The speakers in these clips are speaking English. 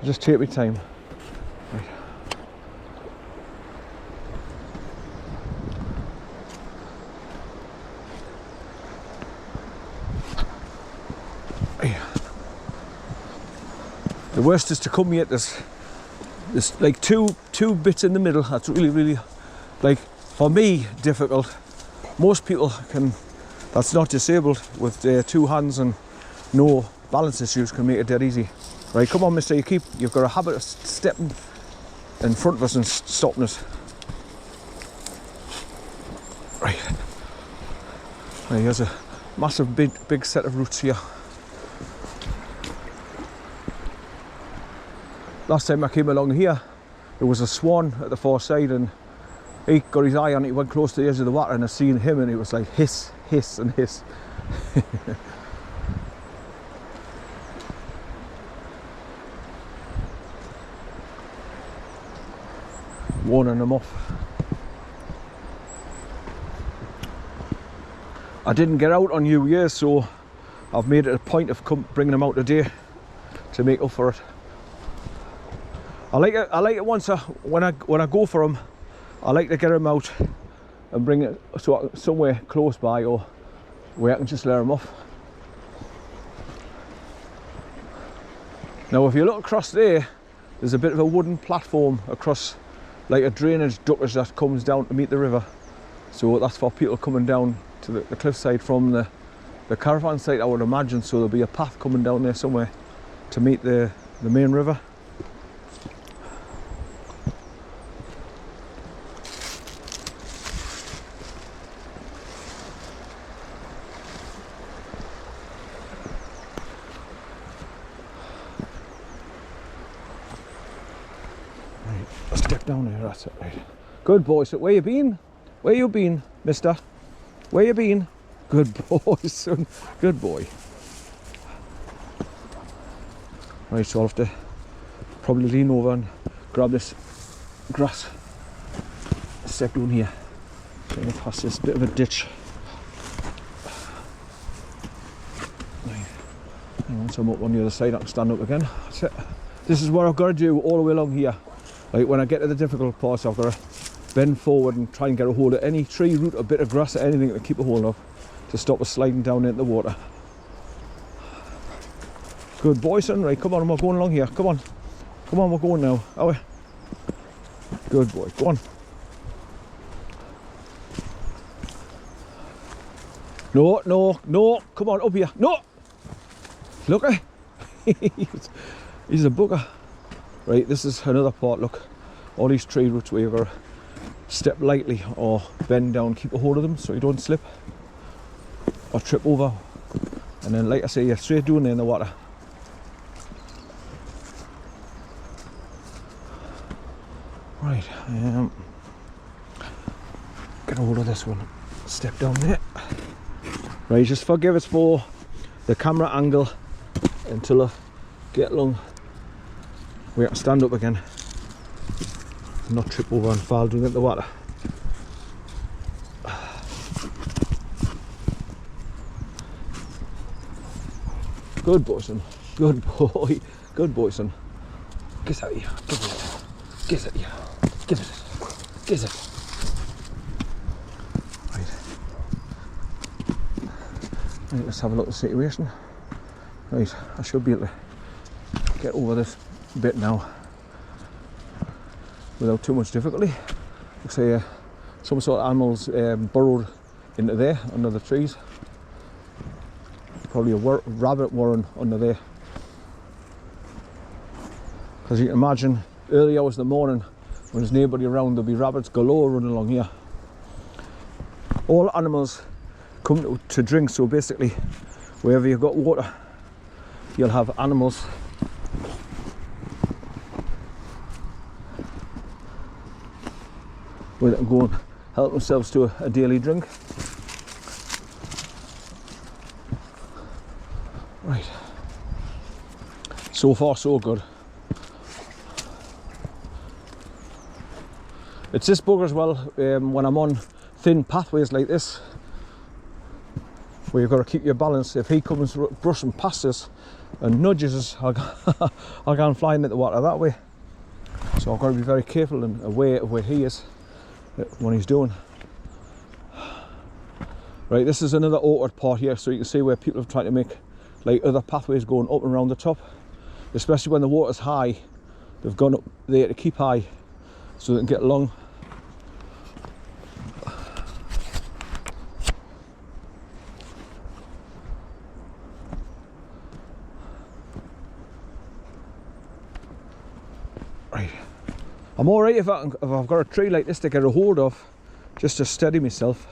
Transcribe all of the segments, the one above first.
Just take my time. Right. The worst is to come here. There's like two bits in the middle. That's really like for me difficult. Most people can. That's not disabled with 2 hands and no balance issues can make it dead easy. Right, come on, mister. You've got a habit of stepping in front of us and stopping us. Right. Right, here's a massive big set of roots here. Last time I came along here, there was a swan at the far side and he got his eye on it, he went close to the edge of the water and I seen him and it was like hiss, hiss and hiss. Warning them off. I didn't get out on New Year's, so I've made it a point of bringing them out today to make up for it. I like it once when I go for them, I like to get them out and bring it somewhere close by or where I can just let them off. Now if you look across there, there's a bit of a wooden platform across, like a drainage ductage that comes down to meet the river. So that's for people coming down to the cliffside from the caravan site, I would imagine. So there'll be a path coming down there somewhere to meet the main river. Step down here, that's it, right. Good boy, so where you been? Where you been, mister? Where you been? Good boy, son, good boy. Right, so I'll have to probably lean over and grab this grass. Step down here. Going past this bit of a ditch. Right. And once I'm up on the other side, I can stand up again. That's it. This is what I've got to do all the way along here. Like when I get to the difficult parts, I've got to bend forward and try and get a hold of any tree root, a bit of grass, or anything to keep a hold of to stop us sliding down into the water. Good boy, son. Right, come on, we're going along here. Come on, we're going now. Are we? Good boy. Go on. No. Come on, up here. No. Look, he's a bugger. Right, this is another part, look, all these tree roots where you've got to step lightly or bend down, keep a hold of them so you don't slip or trip over. And then, like I say, you're straight down there in the water. Right, get a hold of this one, step down there. Right, just forgive us for the camera angle until I get along. We have to stand up again, not trip over and fall down into the water. Good boy, son. Good boy. Good boy, son. Get out here. Give it. Get it here. Give it. Get it. Right, let's have a look at the situation. Right, I should be able to get over this bit now without too much difficulty. Looks like some sort of animals burrowed into there under the trees. Probably a rabbit warren under there. Because you can imagine early hours in the morning when there's nobody around, there'll be rabbits galore running along here. All animals come to drink, so basically wherever you've got water you'll have animals. Where they can go and help themselves to a daily drink. Right. So far so good. It's this bugger as well, when I'm on thin pathways like this, where you've got to keep your balance. If he comes brushing past us and nudges us, I'll go flying into the water that way. So I've got to be very careful and aware of where he is when he's doing. Right, this is another awkward part here, so you can see where people have tried to make like other pathways going up and around the top, especially when the water's high. They've gone up there to keep high so they can get along. Right, I'm alright if I've got a tree like this to get a hold of, just to steady myself.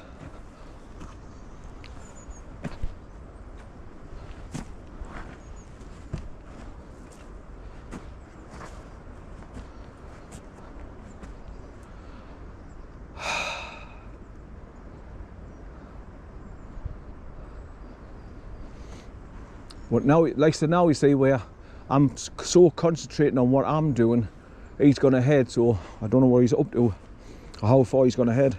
But now, like I said, now you see where I'm so concentrating on what I'm doing, he's gone ahead, so I don't know where he's up to or how far he's gone ahead.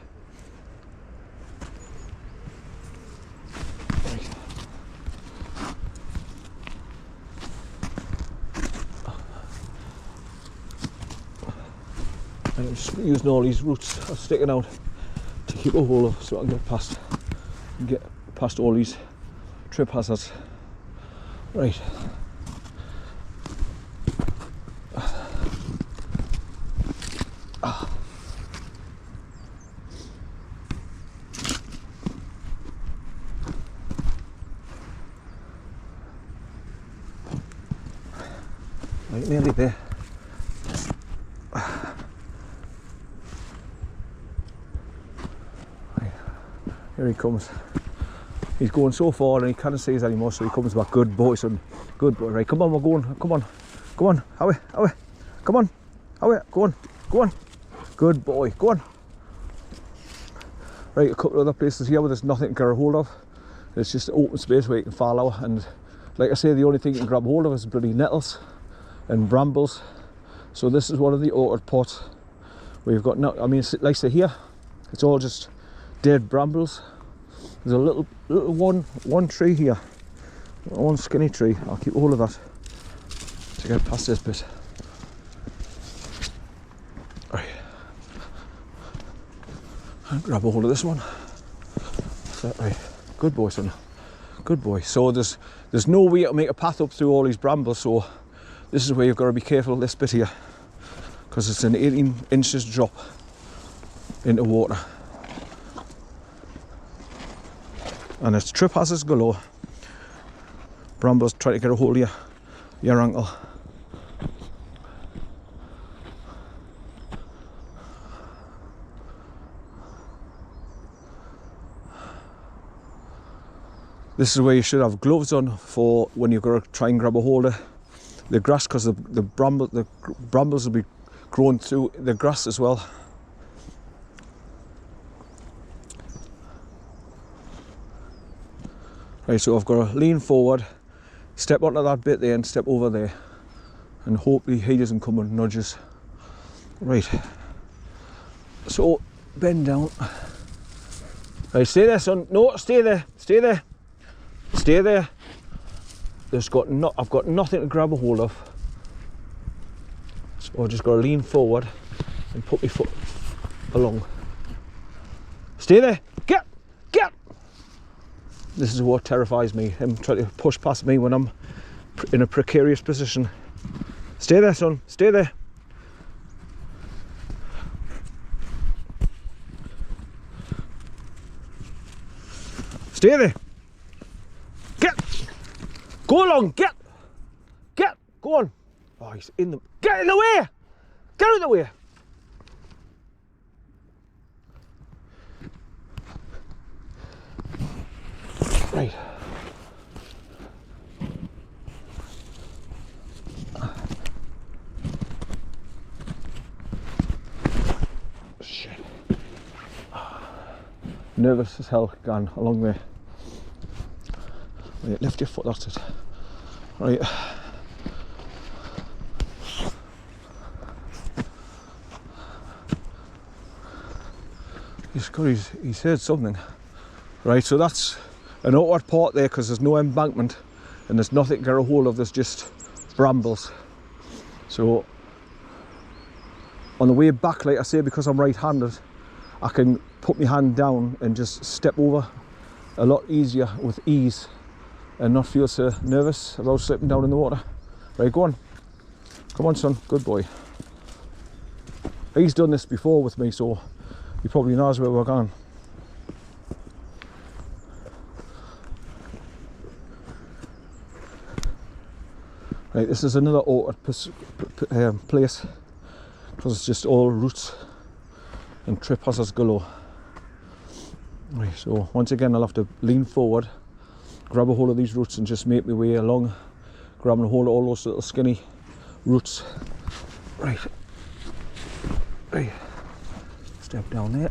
I'm just using all these roots sticking out to keep a hold of, so I can get past all these trip hazards. Right. Right, nearly there. Right. Here he comes. He's going so far and he can't see us anymore, so he comes back. Good boy, son. Good boy. Right, come on, we're going. Come on. Come on. Away. Come on. Away. Go on. Go on. Good boy. Go on. Right, a couple of other places here where there's nothing to get a hold of. It's just open space where you can follow, and like I say, the only thing you can grab hold of is bloody nettles and brambles. So this is one of the awkward parts where you've got no, I mean, like I say here, it's all just dead brambles. There's a little one tree here, one skinny tree. I'll keep hold of that to get past this bit. Right, and grab a hold of this one. That's that, right. Good boy, son. Good boy. So there's no way to make a path up through all these brambles. So this is where you've got to be careful. This bit here, because it's an 18 inches drop into water. And it's trip hazards galore. Brambles try to get a hold of your ankle. This is where you should have gloves on for when you're going to try and grab a hold of the grass, because the brambles will be growing through the grass as well. Right, so I've got to lean forward, step onto that bit there and step over there, and hopefully he doesn't come and nudge us. Right, so bend down. Right, stay there, son. No, stay there, stay there, stay there. I've got nothing to grab a hold of, so I just got to lean forward and put my foot along. Stay there. Get. This is what terrifies me, him trying to push past me when I'm in a precarious position. Stay there, son, stay there. Stay there. Get. Go along, get. Go on. Oh, he's in the, get in the way. Get out of the way. Right. Shit. Nervous as hell, gone along there. Right, lift your foot, that's it. Right. He's heard something. Right, so that's an awkward part there because there's no embankment and there's nothing to get a hold of, there's just brambles. So on the way back, like I say, because I'm right-handed, I can put my hand down and just step over a lot easier with ease and not feel so nervous about slipping down in the water. Right, go on. Come on, son. Good boy. He's done this before with me, so he probably knows where we're going. Right, this is another awkward place because it's just all roots and trip hazards galore. Right, so once again I'll have to lean forward, grab a hold of these roots and just make my way along, grabbing a hold of all those little skinny roots. Right, right, step down there.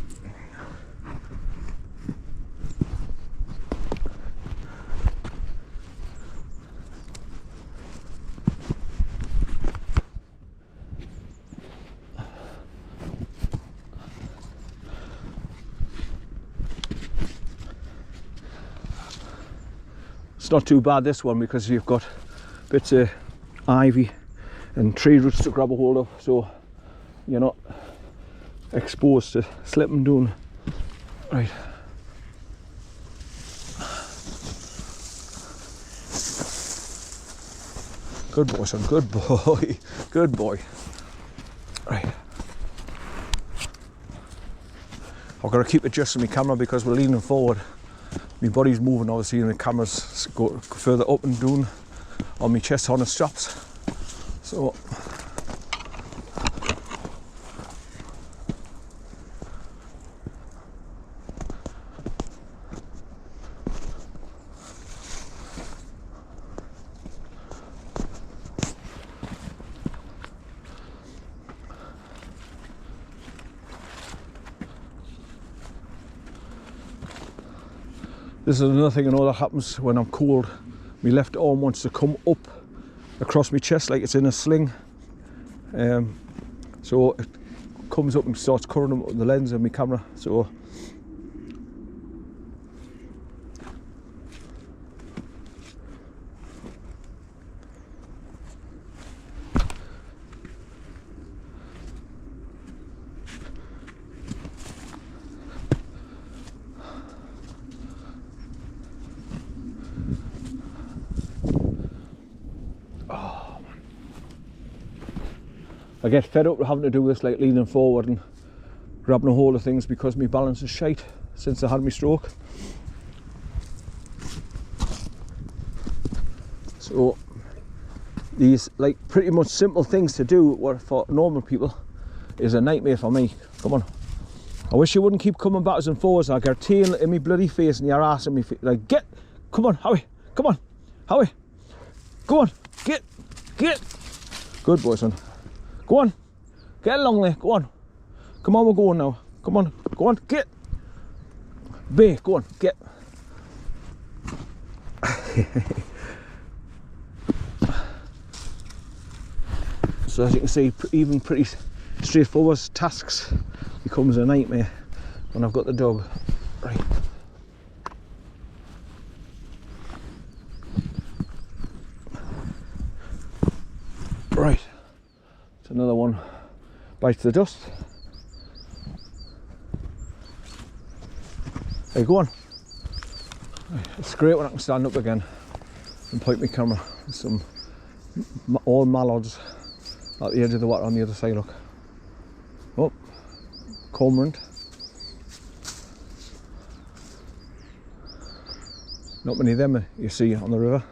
It's not too bad, this one, because you've got bits of ivy and tree roots to grab a hold of, so you're not exposed to slipping down. Right. Good boy, son, good boy, good boy. Right. I've got to keep adjusting my camera because we're leaning forward. My body's moving obviously and the camera's go further up and down on my chest harness straps. So this is another thing I know that happens when I'm cold. My left arm wants to come up across my chest like it's in a sling. So it comes up and starts curling up the lens of my camera. So I get fed up with having to do this, like leaning forward and grabbing a hold of things, because my balance is shite since I had my stroke. So these like pretty much simple things to do, what for normal people is a nightmare for me. Come on. I wish you wouldn't keep coming backwards and forwards. I get tail in my bloody face and your ass in my face. Like, get, come on, Howie, come on, Howie, go on, get. Good boy, son. Go on, get along there, go on. Come on, we're going now. Come on, go on, get. Bay, go on, get. So as you can see, even pretty straightforward tasks becomes a nightmare when I've got the dog. Right. Right. It's another one bites the dust. Hey, go on. It's great when I can stand up again and point my camera. Some all mallards at the edge of the water on the other side, look. Oh, cormorant. Not many of them you see on the river.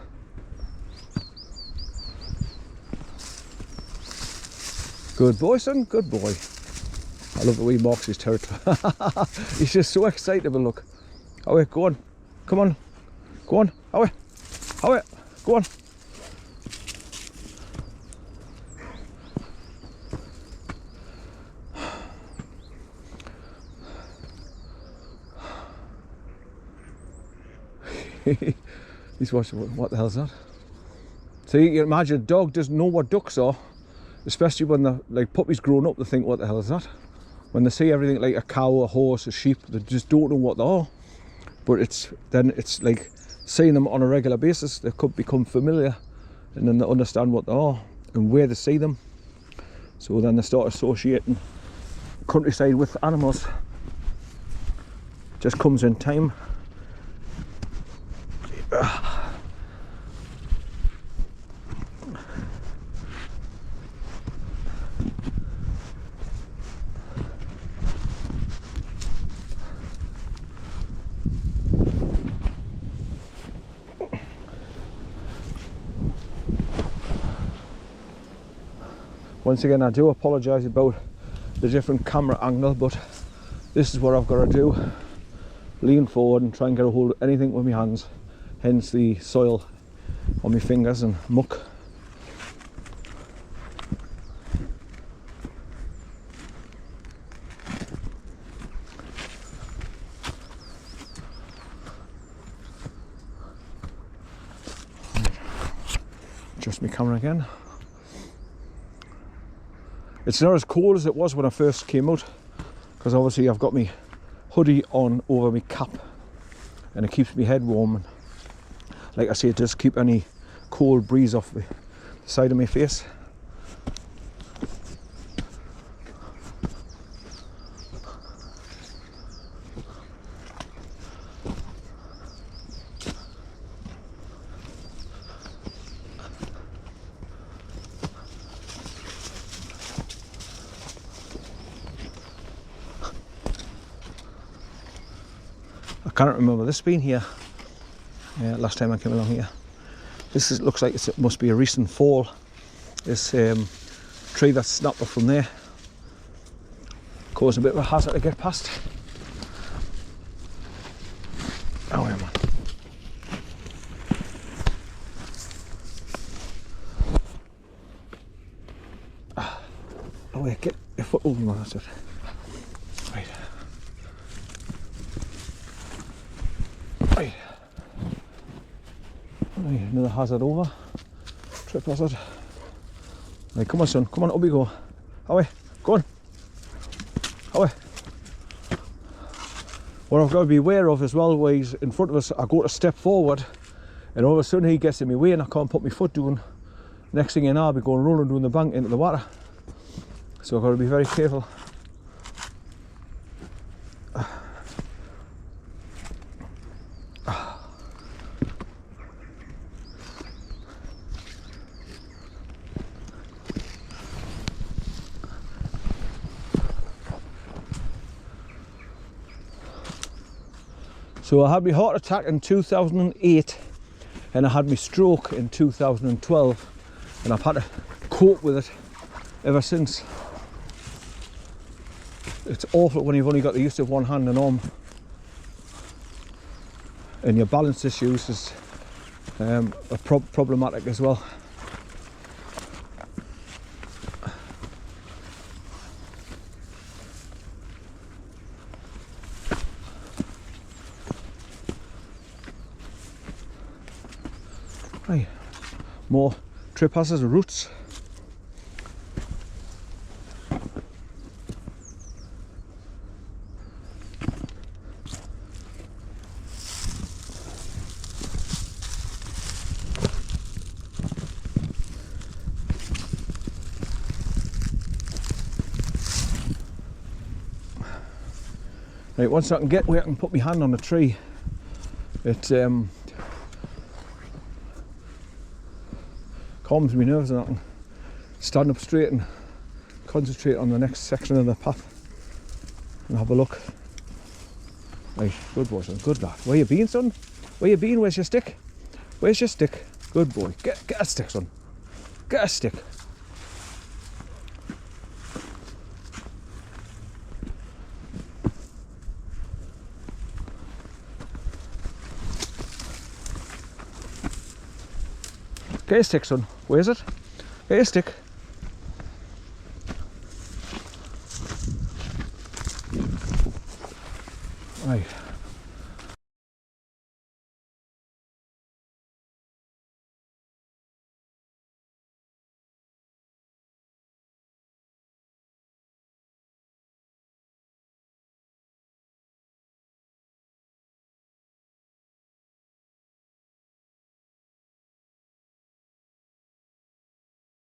Good boy, son, good boy. I love the way he marks his territory. He's just so excitable, look. Howie, go on. Come on. Go on, Howie. Howie, go on. He's watching. What the hell's that? So you can imagine a dog doesn't know what ducks are, especially when the like puppies grown up. They think, what the hell is that? When they see everything like a cow, a horse, a sheep, they just don't know what they are. But it's like seeing them on a regular basis, they could become familiar, and then they understand what they are and where they see them. So then they start associating countryside with animals. Just comes in time. Once again, I do apologise about the different camera angle, but this is what I've got to do. Lean forward and try and get a hold of anything with my hands, hence the soil on my fingers and muck. Adjust my camera again. It's not as cold as it was when I first came out, because obviously I've got my hoodie on over my cap and it keeps my head warm, and like I say, it does keep any cold breeze off the side of my face. I can't remember this being here last time I came along here. This looks like it must be a recent fall. This tree that snapped up from there caused a bit of a hazard to get past. Oh yeah, man. Oh wait, get your foot over me, that's it. Right. Right. Right, another hazard over. Trip hazard. Right, come on son, come on, up you go. Away, go on. Away. What I've got to be aware of as well, where he's in front of us, I go to step forward and all of a sudden he gets in my way and I can't put my foot down. Next thing you know, I'll be going rolling down the bank into the water. So I've got to be very careful. So I had my heart attack in 2008 and I had my stroke in 2012, and I've had to cope with it ever since. It's awful when you've only got the use of one hand and arm, and your balance issues is problematic as well. Right, more trip hazards and roots. Right, once I can get where I can put my hand on the tree, it calms my nerves and I can stand up straight and concentrate on the next section of the path and have a look. Right, good boy son, good lad. Where you been son? Where you been? Where's your stick? Where's your stick? Good boy, get a stick son, get a stick. Get a stick son, where's it? Get a stick. Right.